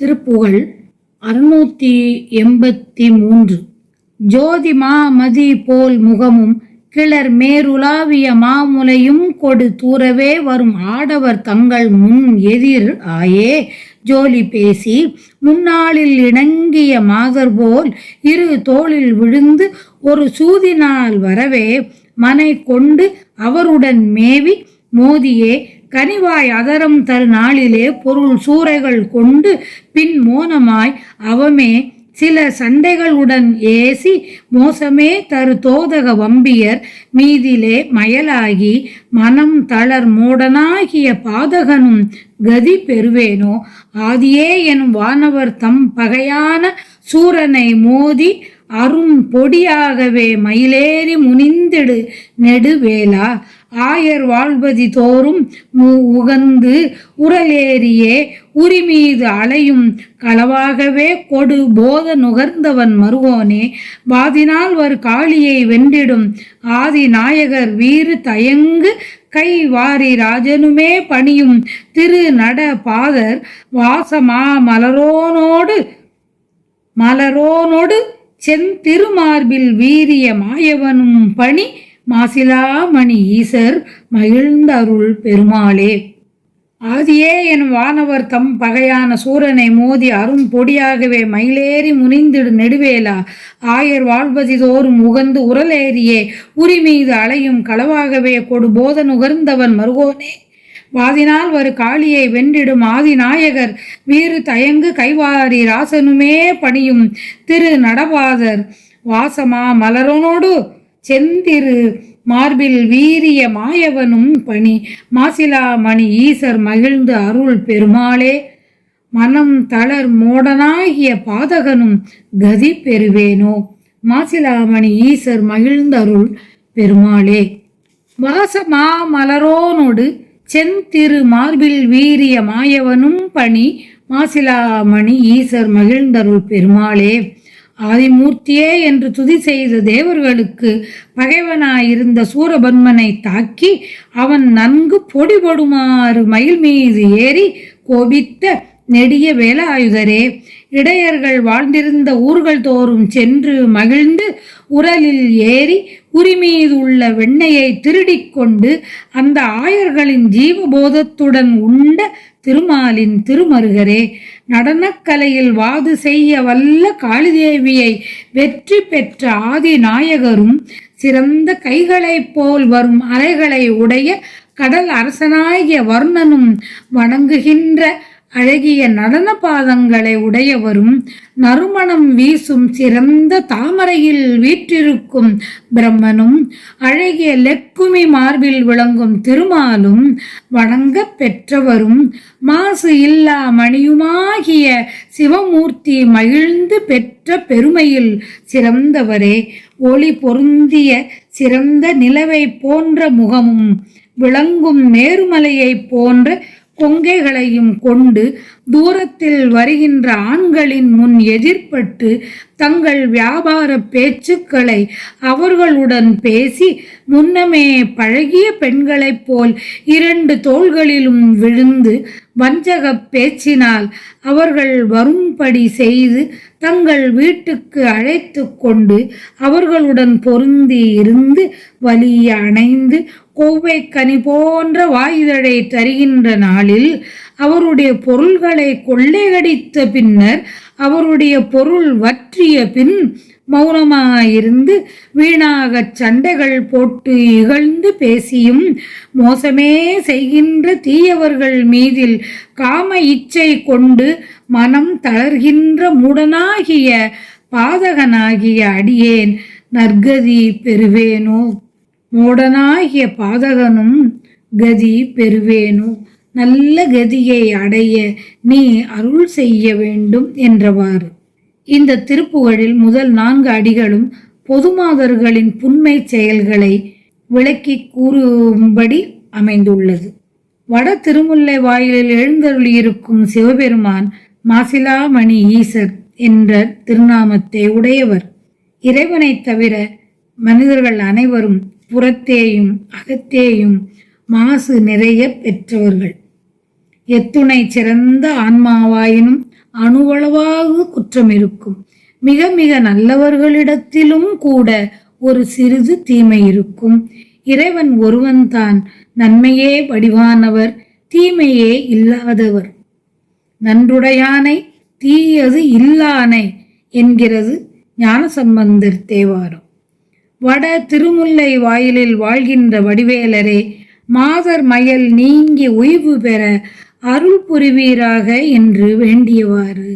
திருப்புகழ் 683. ஜோதி மாமதி போல் முகமும் கிளர் மேருலாவிய மாமுலையும் கொடு தூரவே வரும் ஆடவர் தங்கள் முன் எதிர் ஆயே ஜோலி பேசி முன்னாளில் இணங்கிய மாதர் போல் இரு தோளில் விழுந்து ஒரு சூதினால் வரவே மனை கொண்டு அவருடன் மேவி மோதியே கனிவாய் அதரம் தரு நாளிலே பொருள் சூறைகள் கொண்டு பின் மோனமாய் அவமே சில சண்டைகளுடன் ஏசி மோசமே தரு தோதக வம்பியர் மீதிலே மயலாகி மனம் தளர் மோடனாகிய பாதகனும் கதி பெறுவேனோ ஆதியே எனும் வானவர் தம் பகையான சூரனை மோதி அரும் பொடியாகவே மயிலேறி முனிந்திடு நெடுவேலா ஆயர் வாழ்வதி தோறும் உகந்து உரலேறியே உரிமீது அலையும் களவாகவே கொடு போத நுகர்ந்தவன் மருகோனே வாதினால் வர் காளியை வென்றிடும் ஆதி நாயகர் வீறு தயங்கு கை வாரி ராஜனுமே பணியும் திரு நட பாதர் வாசமா மலரோனோடு செந்திருமார்பில் வீரிய மாயவனும் பணி மாசிலாமணி ஈசர் மகிழ்ந்தருள் பெருமாளே. ஆதியே எனும் வானவர் தம் பகையான சூரனை மோதி அரும் பொடியாகவே மயிலேறி முனிந்திடு நெடுவேலா ஆயர் வாழ்வதி தோறும் உகந்து உரலேறியே உரிமீது அலையும் களவாகவே கொடு போத நுகர்ந்தவன் மருகோனே வாதினால் வரு காளியை வென்றிடும் ஆதி நாயகர் வீறு தயங்கு கைவாரி ராசனுமே பணியும் திரு நடபாதர் வாசமா மலரோனோடு செந்திரு மார்பில் வீரிய மாயவனும் பணி மாசிலாமணி ஈசர் மகிழ்ந்து அருள் பெருமாளே மனம் தளர் மோடனாகிய பாதகனும் கதி பெறுவேனோ மாசிலாமணி ஈசர் மகிழ்ந்து அருள் பெருமாளே. வாசமா மலரோனோடு செந்திரு மார்பில் வீரிய மாயவனும் பணி மாசிலாமணி ஈசர் மகிழ்ந்தருள் பெருமாளே. ஆதிமூர்த்தியே என்று துதி செய்த தேவர்களுக்கு பகைவனாயிருந்த சூரபன்மனை தாக்கி அவன் நன்கு பொடிபடுமாறு மயில் மீது ஏறி கோபித்த நெடிய வேலாயுதரே இடையர்கள் வாழ்ந்திருந்த ஊர்கள் தோறும் சென்று மகிழ்ந்து உரலில் ஏறி உரிமீது உள்ள வெண்ணையை திருடிக்கொண்டு அந்த ஆயர்களின் ஜீவபோதத்துடன் உண்ட திருமாலின் திருமருகரே நடனக்கலையில் வாது செய்ய வல்ல காளிதேவியை வெற்றி பெற்ற ஆதி நாயகரும் சிறந்த கைகளைப் போல் வரும் அலைகளை உடைய கடல் அரசனாகிய வர்ணனும் வணங்குகின்ற அழகிய நடன பாதங்களை உடையவரும் நறுமணம் வீசும் சிறந்த தாமரையில் வீற்றிருக்கும் பிரம்மனும் அழகிய லெக்குமி மார்பில் விளங்கும் திருமாலும் வணங்க பெற்றவரும் மாசு இல்லா மணியுமாகிய சிவமூர்த்தி மகிழ்ந்து பெற்ற பெருமையில் சிறந்தவரே ஒளி பொருந்திய சிறந்த நிலவை போன்ற முகமும் விளங்கும் மேருமலையை போன்ற கொங்கைகளையும் கொண்டு தூரத்தில் வருகின்ற ஆண்களின் முன் எதிர்பட்டு தங்கள் வியாபார பேச்சுக்களை அவர்களுடன் பேசி முன்னமே பழகிய பெண்களைப் போல் இரண்டு தோள்களிலும் விழுந்து வஞ்சக பேச்சினால் அவர்கள் வரும்படி செய்து தங்கள் வீட்டுக்கு அழைத்து கொண்டு அவர்களுடன் பொருந்தி இருந்து வலிய அணைந்து கோவை கனி போன்ற வாயுதழை தருகின்ற நாளில் அவருடைய பொருள்களை கொள்ளையடித்த பின்னர் அவருடைய பொருள் வற்றிய பின் மௌனமாயிருந்து வீணாக சண்டைகள் போட்டு இகழ்ந்து பேசியும் மோசமே செய்கின்ற தீயவர்கள் மீதில் காம இச்சை கொண்டு மனம் தளர்கின்ற மூடனாகிய பாதகனாகிய அடியேன் நற்கதி பெறுவேனோ மூடனாகிய பாதகனும் கதி பெறுவேனோ நல்ல கதியை அடைய நீ அருள் செய்ய வேண்டும் என்றவாறு. இந்த திருப்புகழில் முதல் 4 அடிகளும் பொதுமாதர்களின் புன்மை செயல்களை விளக்கி கூறும்படி அமைந்துள்ளது. வட திருமுல்லை வாயிலில் எழுந்தருளியிருக்கும் சிவபெருமான் மாசிலாமணி ஈசர் என்ற திருநாமத்தை உடையவர். இறைவனை தவிர மனிதர்கள் அனைவரும் புறத்தேயும் அகத்தேயும் மாசு நிறைய பெற்றவர்கள். எத்துணை சிறந்த ஆன்மாவாயினும் அணுவளவாக குற்றம் இருக்கும். மிக மிக நல்லவர்களிடத்திலும் கூட ஒரு சிறிது தீமை இருக்கும். இறைவன் ஒருவன்தான் நன்மையே வடிவானவர், தீமையே இல்லாதவர். நன்றுடையானை தீயது இல்லானை என்கிறது ஞானசம்பந்தர் தேவாரம். வட திருமுல்லை வாயிலில் வாழ்கின்ற வடிவேலரே, மாதர் மயல் நீங்கி உய்வு பெற அருள் புரிவீராக என்று வேண்டியவாறு